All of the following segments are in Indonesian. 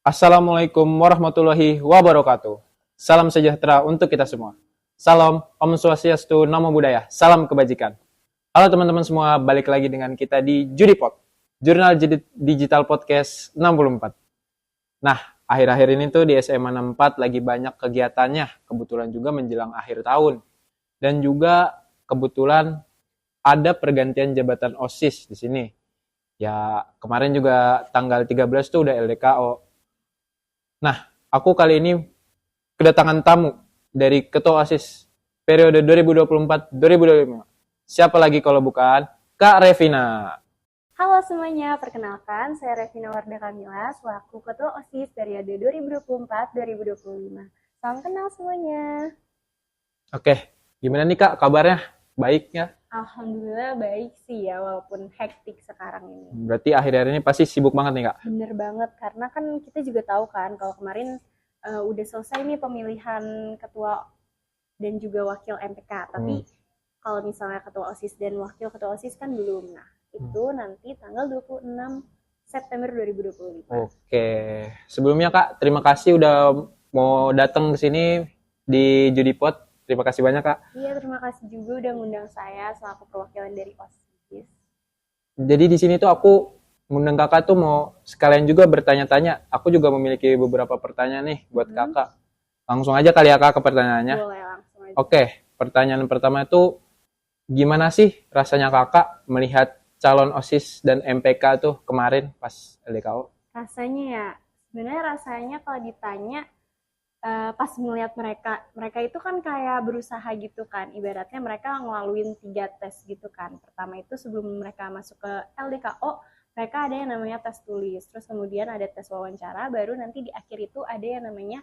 Assalamualaikum warahmatullahi wabarakatuh. Salam sejahtera untuk kita semua. Salam Om Swastiastu, Namo Buddhaya, salam kebajikan. Halo teman-teman semua, balik lagi dengan kita di Judipod, Jurnal Digital Podcast 64. Nah, akhir-akhir ini tuh di SMA 64 lagi banyak kegiatannya, kebetulan juga menjelang akhir tahun. Dan juga kebetulan ada pergantian jabatan OSIS di sini. Ya, kemarin juga tanggal 13 tuh udah LDKO. Nah, aku kali ini kedatangan tamu dari Ketua OSIS periode 2024-2025. Siapa lagi kalau bukan Kak Revina. Halo semuanya, perkenalkan saya Revina Warda Kamila selaku Ketua OSIS periode 2024-2025. Salam kenal semuanya. Oke, gimana nih Kak kabarnya? Baik ya? Alhamdulillah baik sih ya, walaupun hektik sekarang ini. Berarti akhir-akhir ini pasti sibuk banget nih Kak? Bener banget, karena kan kita juga tahu kan kalau kemarin udah selesai nih pemilihan ketua dan juga wakil MPK. Tapi kalau misalnya ketua OSIS dan wakil ketua OSIS kan belum. Nah, itu nanti tanggal 26 September 2025. Oke, sebelumnya Kak, terima kasih udah mau datang ke sini di Judipod. Terima kasih banyak Kak. Iya, terima kasih juga udah ngundang saya selaku perwakilan dari OSIS. Jadi di sini tuh aku ngundang Kakak tuh mau sekalian juga bertanya-tanya. Aku juga memiliki beberapa pertanyaan nih buat Kakak. Langsung aja kali ya Kak ke pertanyaannya. Boleh langsung aja. Oke, pertanyaan pertama itu gimana sih rasanya Kakak melihat calon OSIS dan MPK tuh kemarin pas LDKO? Rasanya ya, sebenarnya rasanya kalau ditanya pas melihat mereka itu kan kayak berusaha gitu kan, ibaratnya mereka ngelaluin 3 tes gitu kan. Pertama itu sebelum mereka masuk ke LDKO, mereka ada yang namanya tes tulis, terus kemudian ada tes wawancara, baru nanti di akhir itu ada yang namanya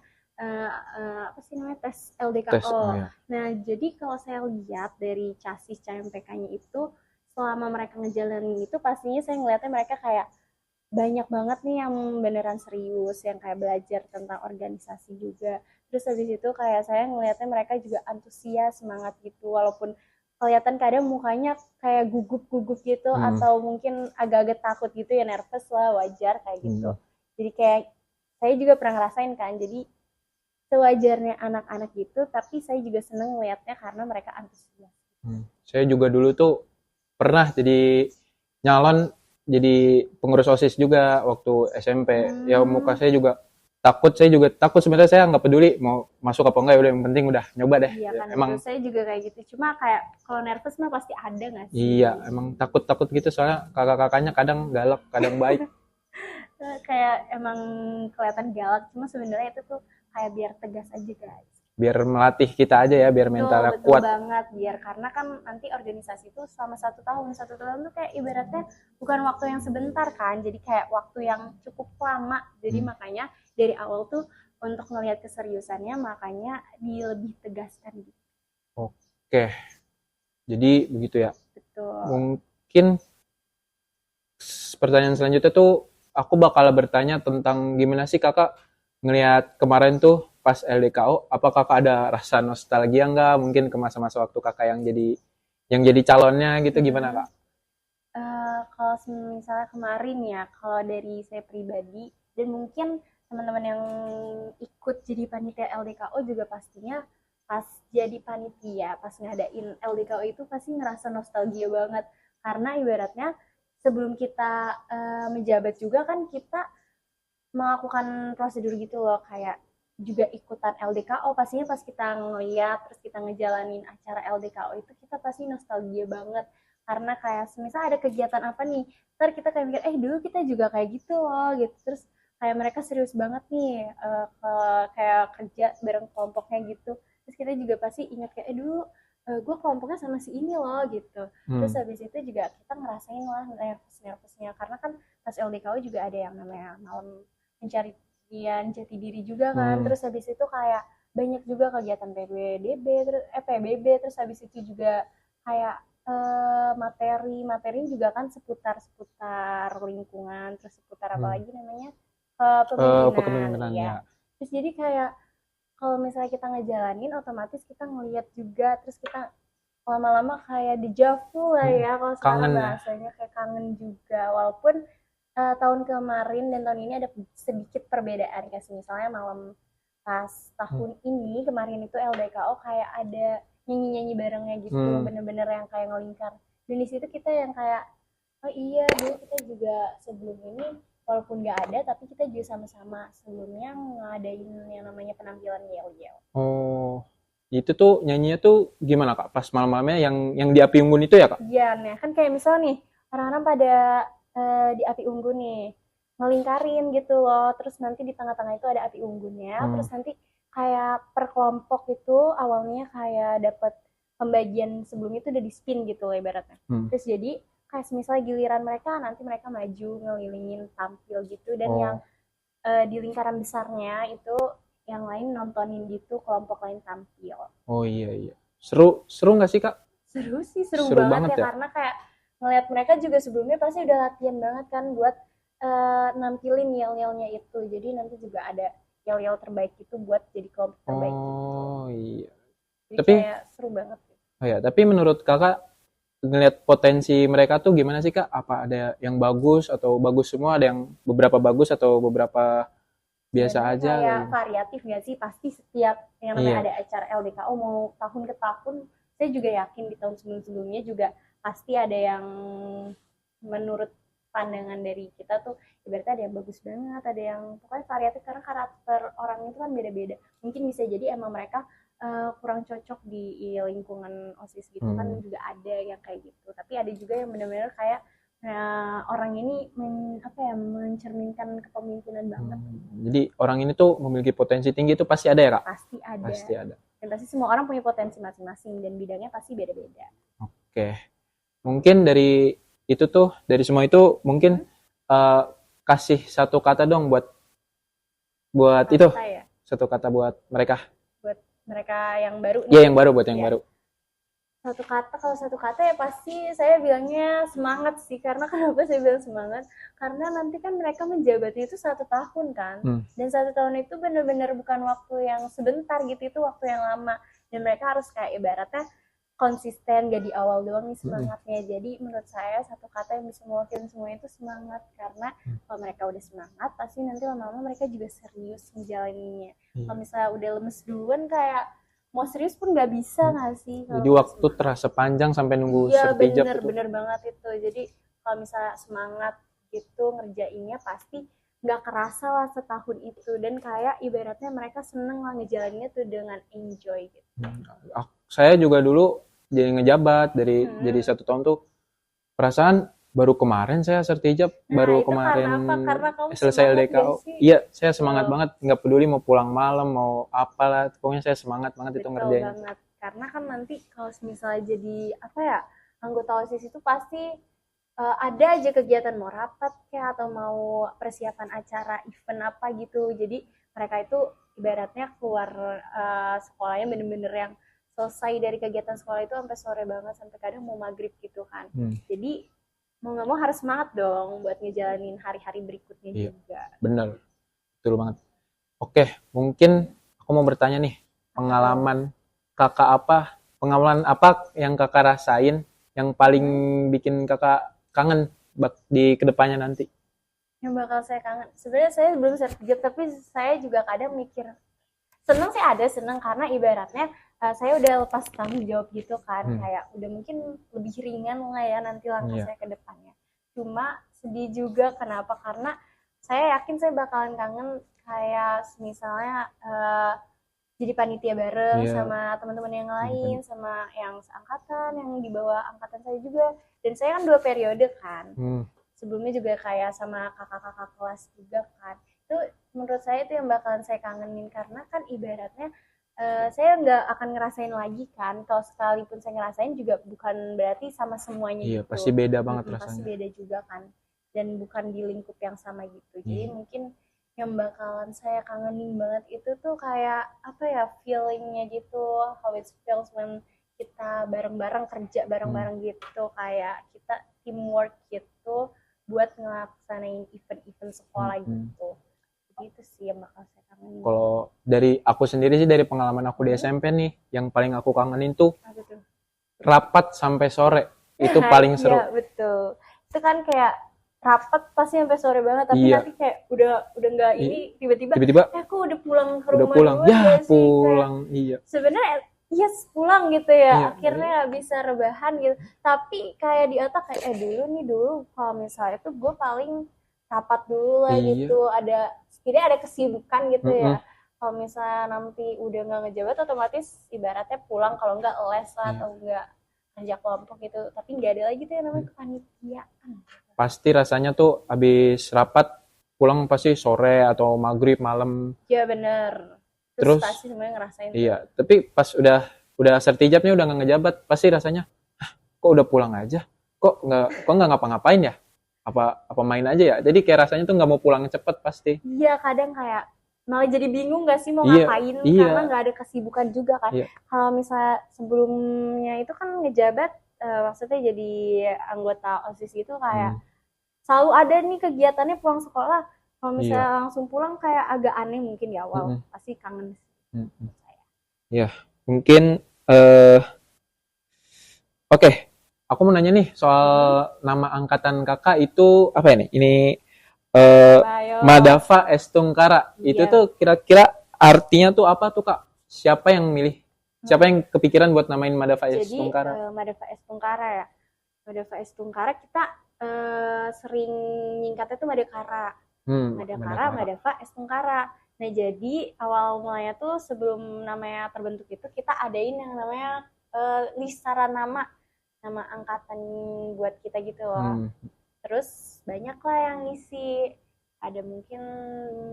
apa sih namanya tes Tes, oh LDKO. ya. Nah, jadi kalau saya lihat dari chassis CMPK-nya itu, selama mereka ngejalanin itu pastinya saya ngeliatnya mereka kayak banyak banget nih yang beneran serius, yang kayak belajar tentang organisasi juga. Terus habis itu kayak saya ngelihatnya mereka juga antusias, semangat gitu, walaupun kelihatan kadang mukanya kayak gugup-gugup gitu, atau mungkin agak-agak takut gitu ya, nervous lah, wajar kayak gitu. Jadi kayak saya juga pernah ngerasain kan, jadi sewajarnya anak-anak gitu, tapi saya juga seneng ngelihatnya karena mereka antusias. Saya juga dulu tuh pernah jadi nyalon jadi pengurus OSIS juga waktu SMP. Ya muka saya juga takut sebenarnya saya nggak peduli mau masuk apa enggak ya udah yang penting udah nyoba deh. Iya Ya, kan, emang betul, saya juga kayak gitu, cuma kayak kalau nervous mah pasti ada nggak sih? iya emang takut-takut gitu soalnya kakak-kakaknya kadang galak, kadang baik. Kayak emang kelihatan galak, cuma sebenarnya itu tuh kayak biar tegas aja guys. Biar melatih kita aja ya biar Betul, mentalnya betul kuat. banget, biar karena kan nanti organisasi itu selama 1 tahun tuh kayak ibaratnya bukan waktu yang sebentar kan, jadi kayak waktu yang cukup lama. Jadi makanya dari awal tuh untuk melihat keseriusannya, makanya lebih tegaskan gitu. Oke, jadi begitu ya. Betul. Mungkin pertanyaan selanjutnya tuh aku bakal bertanya tentang gimana sih kakak ngelihat kemarin tuh pas LDKO, apa kakak ada rasa nostalgia nggak mungkin ke masa-masa waktu kakak yang jadi calonnya gitu gimana kak? Kalau misalnya kemarin ya, kalau dari saya pribadi dan mungkin teman-teman yang ikut jadi panitia LDKO juga pastinya pas jadi panitia, pas ngadain LDKO itu pasti ngerasa nostalgia banget. Karena ibaratnya sebelum kita menjabat juga kan kita melakukan prosedur gitu loh, kayak juga ikutan LDKO. Pastinya pas kita ngeliat terus kita ngejalanin acara LDKO itu kita pasti nostalgia banget, karena kayak semisal ada kegiatan apa nih, ntar kita kayak mikir dulu kita juga kayak gitu loh gitu. Terus kayak mereka serius banget nih kayak kerja bareng kelompoknya gitu. Terus kita juga pasti ingat kayak dulu gue kelompoknya sama si ini loh gitu. Terus habis itu juga kita ngerasain lah nervous-nervousnya, karena kan pas LDKO juga ada yang namanya malam mencari jati diri juga kan. Terus habis itu kayak banyak juga kegiatan PBDB, terus PBB, terus habis itu juga kayak materi juga kan seputar lingkungan, terus seputar apa lagi namanya, kepemimpinan Kepemimpinan ya. ya. Terus jadi kayak kalau misalnya kita ngejalanin, otomatis kita ngelihat juga, terus kita lama-lama kayak dejavu lah ya, kalau sekarang Kangen ya. bahasanya kayak kangen juga, walaupun tahun kemarin dan tahun ini ada sedikit perbedaan, kayak misalnya malam pas tahun ini kemarin itu LDKO kayak ada nyanyi-nyanyi barengnya gitu, bener-bener yang kayak ngelingkar. Dan di situ kita yang kayak, oh iya dulu kita juga sebelum ini walaupun nggak ada tapi kita juga sama-sama sebelumnya ngadain yang namanya penampilan yel-yel. Oh, itu tuh nyanyinya tuh gimana Kak? Pas malam-malamnya yang di api unggun itu ya Kak? Iya, nah kan kayak misal nih orang-orang pada di api unggun nih ngelingkarin gitu loh, terus nanti di tengah-tengah itu ada api unggunnya, terus nanti kayak per kelompok itu awalnya kayak dapat pembagian sebelumnya itu udah di spin gitu loh ibaratnya. Terus jadi kayak misalnya giliran mereka nanti mereka maju ngelilingin tampil gitu, dan yang di lingkaran besarnya itu yang lain nontonin gitu, kelompok lain tampil. Oh iya iya. Seru nggak sih Kak? Seru sih, seru Seru banget banget ya, ya. karena kayak ngelihat mereka juga sebelumnya pasti udah latihan banget kan buat nampilin yel-yelnya itu. Jadi nanti juga ada yel-yel terbaik itu buat jadi kelompok terbaik gitu. Oh iya. Jadi Tapi kayak seru banget. oh ya, tapi menurut Kakak ngelihat potensi mereka tuh gimana sih Kak? Apa ada yang bagus atau bagus semua? Ada yang beberapa bagus atau beberapa biasa Sebenarnya aja? kayak Gitu? variatif gak sih? Pasti setiap yang namanya Iya. ada acara LDKO mau tahun ke tahun, saya juga yakin di tahun sebelum-sebelumnya juga pasti ada yang menurut pandangan dari kita tuh ibaratnya ada yang bagus banget, ada yang pokoknya variatif karena karakter orang itu kan beda-beda. Mungkin bisa jadi emang mereka kurang cocok di lingkungan OSIS gitu kan, juga ada yang kayak gitu. Tapi ada juga yang benar-benar kayak orang ini mencerminkan kepemimpinan banget. Jadi orang ini tuh memiliki potensi tinggi itu pasti ada ya Kak? Pasti ada. Pasti ada. Dan pasti semua orang punya potensi masing-masing dan bidangnya pasti beda-beda. Oke. Mungkin dari itu tuh, dari semua itu mungkin eh, kasih satu kata dong buat itu. Kata ya, Satu kata buat mereka. buat mereka yang baru nih. Iya, yang baru buat yang Ya. baru. Kalau satu kata ya pasti saya bilangnya semangat sih. Karena kenapa saya bilang semangat? Karena nanti kan mereka menjabatnya itu 1 tahun kan. Dan 1 tahun itu benar-benar bukan waktu yang sebentar gitu, itu waktu yang lama. Dan mereka harus kayak ibaratnya konsisten, gak di awal doang nih semangatnya. Jadi menurut saya satu kata yang bisa mewakili semua itu semangat. Karena kalau mereka udah semangat, pasti nanti lama-lama mereka juga serius ngejalaninnya. Kalau misalnya udah lemes duluan, kayak mau serius pun nggak bisa nggak sih? Jadi waktu terasa panjang sampai nunggu Iya sertijab itu. bener banget itu. Jadi kalau misalnya semangat gitu ngerjainnya pasti nggak kerasa lah setahun itu, dan kayak ibaratnya mereka seneng lah ngejalaninnya tuh dengan enjoy gitu. Saya juga dulu jadi ngejabat jadi 1 tahun tuh perasaan baru kemarin saya sertijab, baru itu kemarin karena apa? Karena kamu selesai semangat LDKO. gak sih? Iya, saya semangat banget, nggak peduli mau pulang malam mau apalah, pokoknya saya semangat banget itu Betul ngerjain. banget. Karena kan nanti kalau misalnya jadi anggota OSIS itu pasti ada aja kegiatan, mau rapat kayak atau mau persiapan acara event apa gitu. Jadi mereka itu ibaratnya keluar sekolahnya bener-bener yang selesai dari kegiatan sekolah itu sampai sore banget, sampai kadang mau maghrib gitu kan. Jadi mau nggak mau harus semangat dong buat ngejalanin hari-hari berikutnya juga. Bener, betul banget. Oke, mungkin aku mau bertanya nih, pengalaman apa yang kakak rasain yang paling bikin kakak kangen di kedepannya nanti? Yang bakal saya kangen, sebenarnya saya belum sertijab tapi saya juga kadang mikir seneng sih, ada seneng karena ibaratnya saya udah lepas tanggung jawab gitu kan, kayak udah mungkin lebih ringan lah ya nanti langkah saya ke depannya. Cuma sedih juga, kenapa? Karena saya yakin saya bakalan kangen kayak misalnya jadi panitia bareng sama teman-teman yang lain, sama yang seangkatan, yang di bawah angkatan saya juga. Dan saya kan 2 periode kan. Sebelumnya juga kayak sama kakak-kakak kelas juga kan. Itu menurut saya itu yang bakalan saya kangenin, karena kan ibaratnya saya nggak akan ngerasain lagi kan. Kalau sekalipun saya ngerasain juga bukan berarti sama semuanya gitu. Pasti beda banget rasanya. Pasti beda juga kan. Dan bukan di lingkup yang sama gitu. Jadi mungkin yang bakalan saya kangenin banget itu tuh kayak feelingnya gitu, how it feels when kita bareng-bareng kerja bareng-bareng gitu, kayak kita teamwork gitu buat ngelaksanain event-event sekolah gitu. Itu sih yang bakal saya kangenin. Kalau dari aku sendiri sih, dari pengalaman aku di SMP nih, yang paling aku kangenin tuh rapat sampai sore. Itu paling seru. Iya betul. Itu kan kayak rapat pasti sampai sore banget, tapi Iya. nanti kayak udah nggak ini, tiba-tiba Tiba-tiba aku udah pulang ke udah rumah pulang. duluan Ya, gak sih, kayak pulang. Iya. sebenarnya yes pulang gitu ya, Iya. akhirnya nggak bisa rebahan gitu, tapi kayak di otak kayak dulu kalau misalnya tuh gue paling rapat dulu lah Iya. gitu, ada setidaknya ada kesibukan gitu Mm-mm. ya. Kalau misalnya nanti udah nggak ngejabat, otomatis ibaratnya pulang, kalau nggak les lah Iya. atau nggak kerja kelompok gitu, tapi nggak ada lagi tuh yang namanya kepanitiaan. Pasti rasanya tuh habis rapat pulang pasti sore atau maghrib malam. Ya bener. Terus Pasti semuanya ngerasain tuh. iya, tapi pas udah sertijabnya udah nggak ngejabat, pasti rasanya kok udah pulang aja, kok nggak ngapa-ngapain ya, apa main aja ya, jadi kayak rasanya tuh nggak mau pulang cepet pasti. Iya, kadang kayak malah jadi bingung gak sih mau Iya, ngapain, iya, karena nggak ada kesibukan juga kan. iya. Kalau misalnya sebelumnya itu kan ngejabat, maksudnya jadi anggota OSIS gitu, kayak selalu ada nih kegiatannya pulang sekolah. Kalau misalnya Iya. langsung pulang kayak agak aneh mungkin di awal, pasti kangen sih Mm-mm. saya. Ya, mungkin oke. Aku mau nanya nih soal nama angkatan kakak itu apa ya nih? Ini Bayo. Madava Estungkara. Itu Iya. tuh kira-kira artinya tuh apa tuh kak? Siapa yang milih? Siapa yang kepikiran buat namain Madava Jadi Estungkara? Madava Estungkara ya. Madava Estungkara kita sering nyingkatnya tuh Madakara. Madakara, Madava Estungkara. Nah, jadi awal mulanya tuh sebelum namanya terbentuk itu kita adain yang namanya listaran nama angkatan buat kita gitu loh. Terus banyak lah yang ngisi, ada mungkin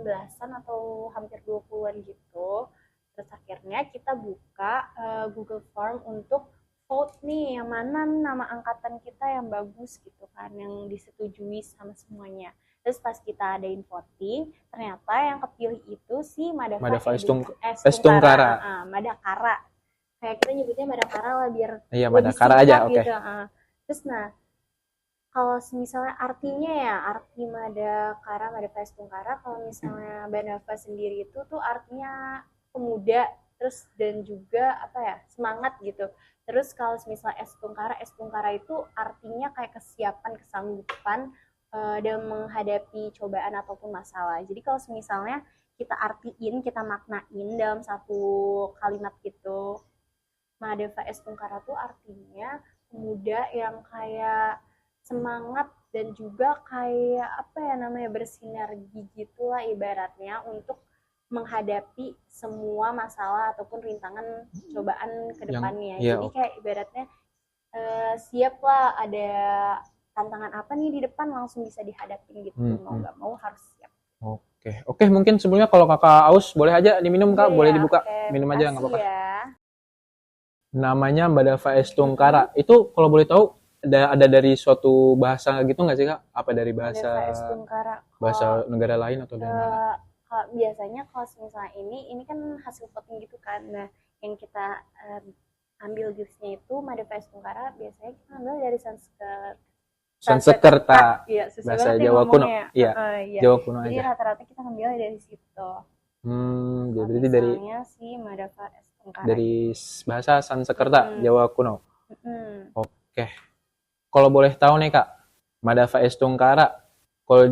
belasan atau hampir 20-an gitu. Terus akhirnya kita buka Google Form untuk vote nih, yang mana nama angkatan kita yang bagus gitu kan, yang disetujui sama semuanya. Terus pas kita adain voting, ternyata yang kepilih itu si Madava Estungkara. Madakara. Kayak kita nyebutnya Madakara lah biar Iya, lebih Madakara aja, singkat oke. gitu. Terus nah, kalau misalnya artinya ya, arti Madakara, Madava Estungkara, kalau misalnya Banava sendiri itu tuh artinya pemuda, terus dan juga apa ya, semangat gitu. Terus kalau misalnya Estungkara itu artinya kayak kesiapan, kesanggupan dalam menghadapi cobaan ataupun masalah. Jadi kalau misalnya kita artiin, kita maknain dalam satu kalimat gitu, Madava Estungkara tuh artinya pemuda yang kayak semangat dan juga kayak apa ya namanya, bersinergi gitulah ibaratnya untuk menghadapi semua masalah ataupun rintangan cobaan ke depannya. Iya, Jadi kayak ibaratnya siap lah, ada tantangan apa nih di depan, langsung bisa dihadapin gitu. Mau nggak mau harus siap. Oke, mungkin sebelumnya kalau kakak aus boleh aja diminum kak, boleh dibuka, minum aja nggak apa-apa. Ya. Namanya Madava Estungkara. Itu kalau boleh tahu ada dari suatu bahasa gitu nggak sih kak? Apa dari bahasa negara lain atau dari mana? Biasanya kalau misalnya ini kan hasil voting gitu kan. Nah, yang kita ambil girsnya itu Madava Estungkara, biasanya kita ambil dari Sanskerta. Iya, bahasa Jawa kuno. Iya. Jawa kuno Jadi aja. rata-rata kita ngambil dari situ. Jadi dari si Madava Estungkara. Dari bahasa Sanskerta, Jawa kuno. Oke. Kalau boleh tahu nih kak, Madava Estungkara kalau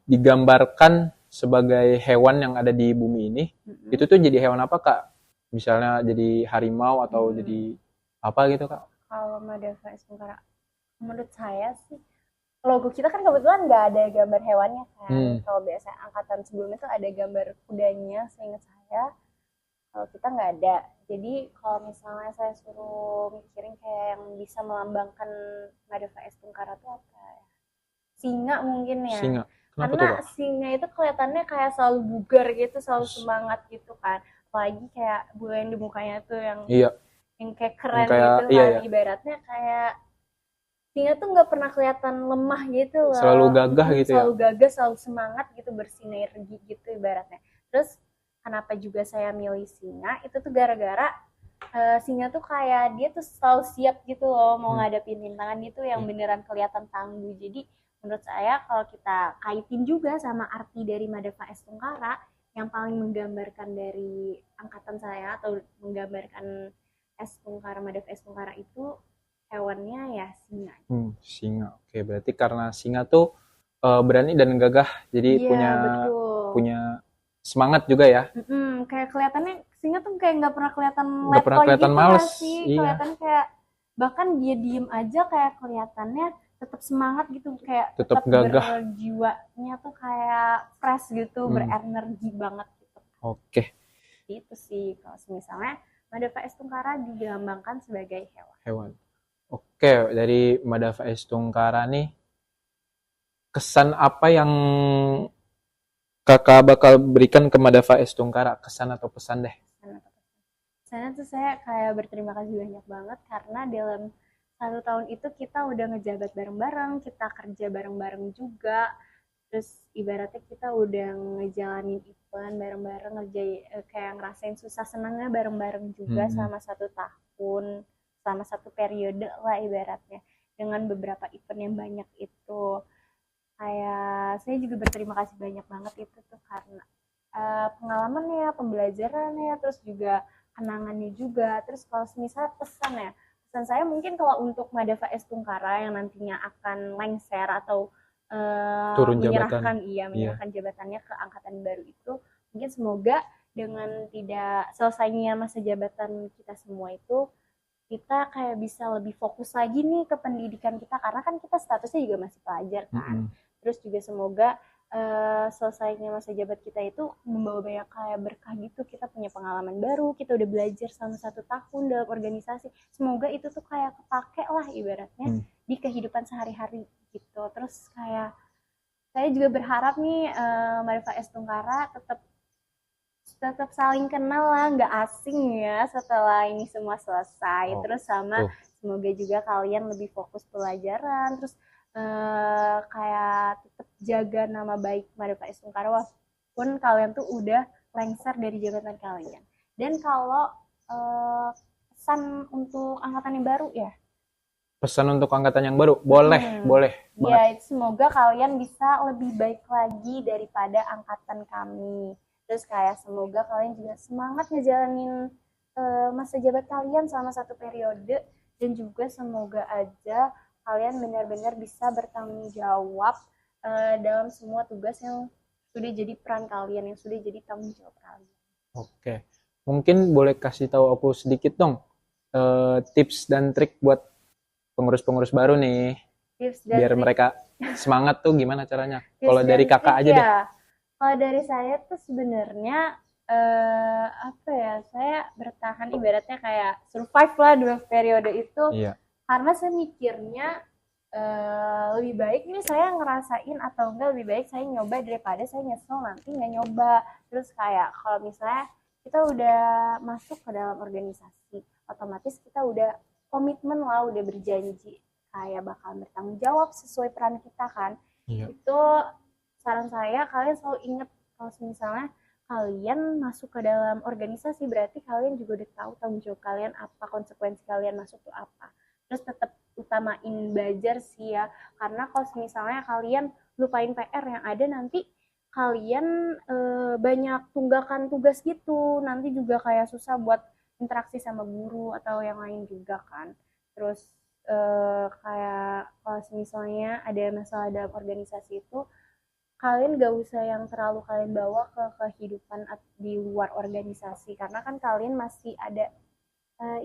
digambarkan sebagai hewan yang ada di bumi ini, itu tuh jadi hewan apa kak? Misalnya jadi harimau atau jadi apa gitu kak? Kalau Madava Estungkara, menurut saya sih logo kita kan kebetulan nggak ada gambar hewannya kan. Kalau biasa angkatan sebelumnya tuh ada gambar kudanya, seingat saya. Kalau kita nggak ada. Jadi kalau misalnya saya suruh mikirin kayak yang bisa melambangkan Madava Estungkara tuh apa ya? Singa mungkin ya. Singa. Kenapa Karena tuh, singa itu kelihatannya kayak selalu bugar gitu, selalu semangat gitu kan. Apalagi kayak bulan di mukanya tuh yang kayak keren gitu kan. Iya. Ibaratnya kayak singa tuh nggak pernah kelihatan lemah gitu loh. Selalu gagah gitu ya. Selalu gagah, selalu semangat gitu, bersinergi gitu ibaratnya. Terus kenapa juga saya milih singa? Itu tuh gara-gara singa tuh kayak dia tuh selalu siap gitu loh mau ngadepin rintangan itu yang beneran kelihatan tangguh. Jadi menurut saya kalau kita kaitin juga sama arti dari Madava Estungkara, yang paling menggambarkan dari angkatan saya atau menggambarkan Madava Estungkara itu hewannya ya singa. Singa. Oke, berarti karena singa tuh berani dan gagah, jadi Iya, punya betul. semangat juga ya. Kayak kelihatannya singa tuh kayak nggak pernah kelihatan Nggak pernah letoy kelihatan gitu nggak males. sih? Iya, Kelihatan kayak bahkan dia diem aja kayak kelihatannya tetap semangat gitu, kayak tetap tetap gagah. berjiwanya tuh kayak fresh gitu, Hmm, berenergi banget gitu. oke. Itu sih kalau misalnya Madava Estungkara dilambangkan sebagai hewan. Hewan. Oke, dari Madava Estungkara nih, kesan apa yang kakak bakal berikan ke Madava Estungkara? Kesan atau pesan deh? Sana tuh saya kayak berterima kasih banyak banget karena dalam 1 tahun itu kita udah ngejabat bareng-bareng, kita kerja bareng-bareng juga, terus ibaratnya kita udah ngejalanin event bareng-bareng, kayak ngerasain susah senangnya bareng-bareng juga Hmm, selama 1 tahun, selama 1 periode lah ibaratnya, dengan beberapa event yang banyak itu. Kayak saya juga berterima kasih banyak banget itu tuh karena pengalamannya, pembelajarannya, terus juga kenangannya juga. Terus kalau misalnya pesan ya, pesan saya mungkin kalau untuk Madava Estungkara yang nantinya akan lengser atau turun jabatan. menyerahkan Iya. menyerahkan jabatannya ke angkatan baru itu, mungkin semoga dengan tidak selesainya masa jabatan kita semua itu, kita kayak bisa lebih fokus lagi nih ke pendidikan kita karena kan kita statusnya juga masih pelajar kan. Mm-mm. Terus juga semoga selesainya masa jabat kita itu membawa banyak kayak berkah gitu, kita punya pengalaman baru, kita udah belajar selama 1 tahun dalam organisasi, semoga itu tuh kayak kepake lah ibaratnya Hmm. di kehidupan sehari-hari gitu. Terus kayak saya juga berharap nih Marifa Estungkara tetap tetap saling kenal lah, nggak asing ya setelah ini semua selesai. Oh, Terus sama tuh. semoga juga kalian lebih fokus pelajaran, terus kayak tetap jaga nama baik Marifa Estungkara walaupun kalian tuh udah lengser dari jabatan kalian. Dan kalau pesan untuk angkatan yang baru ya, Pesan untuk angkatan yang baru, boleh, boleh banget. ya semoga kalian bisa lebih baik lagi daripada angkatan kami. Terus kayak semoga kalian juga semangat ngejalanin masa jabat kalian selama 1 periode, dan juga semoga aja kalian benar-benar bisa bertanggung jawab dalam semua tugas yang sudah jadi peran kalian, yang sudah jadi tanggung jawab kalian. Oke. Mungkin boleh kasih tahu aku sedikit dong, tips dan trik buat pengurus-pengurus baru nih, Tips dan biar trik. mereka semangat tuh gimana caranya? Tips Kalau dari dan kakak trik aja deh. ya. Kalau dari saya tuh sebenarnya apa ya? Saya bertahan ibaratnya kayak survive lah 2 periode itu, Iya. karena saya mikirnya lebih baik nih saya ngerasain atau enggak, lebih baik saya nyoba daripada saya nyesel nanti nggak nyoba. Terus kayak kalau misalnya kita udah masuk ke dalam organisasi, otomatis kita udah komitmen lah, udah berjanji kayak bakal bertanggung jawab sesuai peran kita kan. Iya. Itu saran saya, kalian selalu ingat kalau misalnya kalian masuk ke dalam organisasi berarti kalian juga udah tahu tanggung jawab kalian apa, konsekuensi kalian masuk tuh apa. Terus tetap utamain belajar sih ya, karena kalau misalnya kalian lupain PR yang ada, nanti kalian banyak tunggakan tugas gitu, nanti juga kayak susah buat interaksi sama guru atau yang lain juga kan. Terus kayak kalau misalnya ada masalah dalam organisasi itu, kalian gak usah yang terlalu kalian bawa ke kehidupan di luar organisasi, karena kan kalian masih ada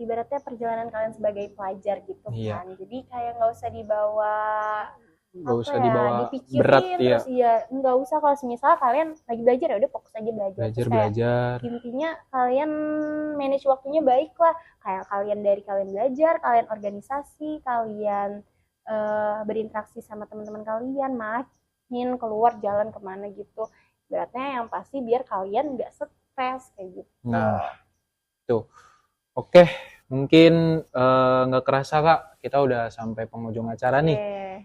ibaratnya perjalanan kalian sebagai pelajar gitu Iya. kan, jadi kayak nggak usah dibawa Nggak apa usah ya, dibawa berat, dipikirin. iya. Terus ya nggak usah, kalau misalnya kalian lagi belajar ya udah fokus aja belajar. Belajar, Terus kayak belajar. intinya kalian manage waktunya baik lah, kayak kalian dari kalian belajar, kalian organisasi, kalian berinteraksi sama teman-teman kalian, main keluar jalan kemana gitu, beratnya yang pasti biar kalian nggak stres kayak gitu. Nah, tuh. Oke, mungkin nggak kerasa Kak, kita udah sampai penghujung acara nih.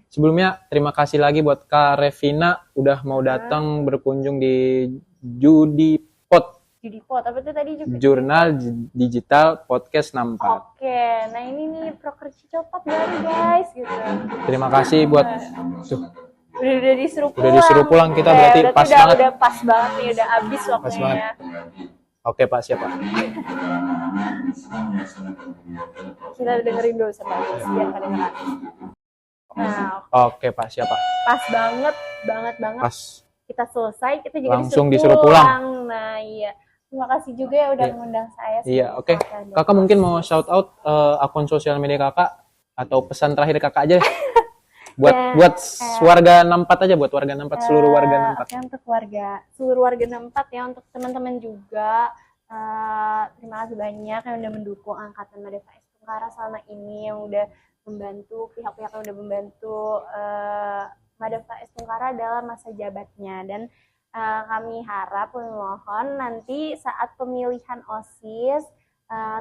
Sebelumnya terima kasih lagi buat Kak Revina udah mau datang berkunjung di Judipot, Apa tuh tadi juga? Jurnal Digital Podcast 64. Oke, nah ini nih proker Cicopat baru guys gitu. Terima kasih buat tuh, Udah disuruh pulang. udah disuruh pulang kita, Ya, berarti pas banget. udah pas banget nih, udah habis Pas waktunya banget. ya. Oke Pak, siapa? Kita dengerin dulu sama biar kedengeran. Nah, Oke, Pak. Siapa? pas banget, banget Pas. kita selesai, kita juga Langsung disuruh disuruh pulang. Nah, iya. Terima kasih juga ya udah Iya. mengundang saya Iya, sebagai oke. perwakilan dari Kakak mungkin mau OSIS. shout out akun sosial media kakak atau pesan terakhir kakak aja deh. Buat Ya, buat warga 64 aja, buat warga 64, seluruh warga 64. Oke, untuk seluruh warga 64 ya, untuk teman-teman juga, terima kasih banyak yang udah mendukung Angkatan Mada Faiz Tungkara selama ini, yang udah membantu, pihak-pihak yang udah membantu Mada Faiz Tungkara dalam masa jabatnya. Dan kami harap, mohon nanti saat pemilihan OSIS,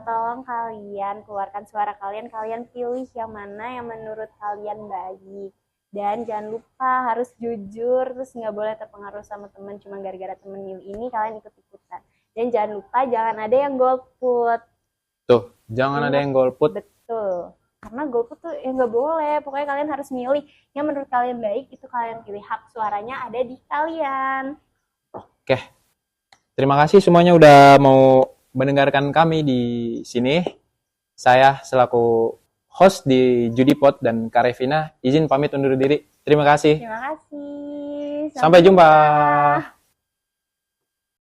tolong kalian keluarkan suara kalian, kalian pilih yang mana yang menurut kalian baik. Dan jangan lupa harus jujur, terus nggak boleh terpengaruh sama teman cuma gara-gara temen milih ini kalian ikut-ikutan. Dan jangan lupa jangan ada yang golput. Tuh, jangan ada yang golput. Betul. Karena golput tuh ya nggak boleh. Pokoknya kalian harus milih yang menurut kalian baik, itu kalian pilih. Hak suaranya ada di kalian. Oke. Terima kasih semuanya udah mau mendengarkan kami di sini. Saya selaku host di Judipot dan Kak Revina izin pamit undur diri. Terima kasih. Terima kasih. Sampai jumpa.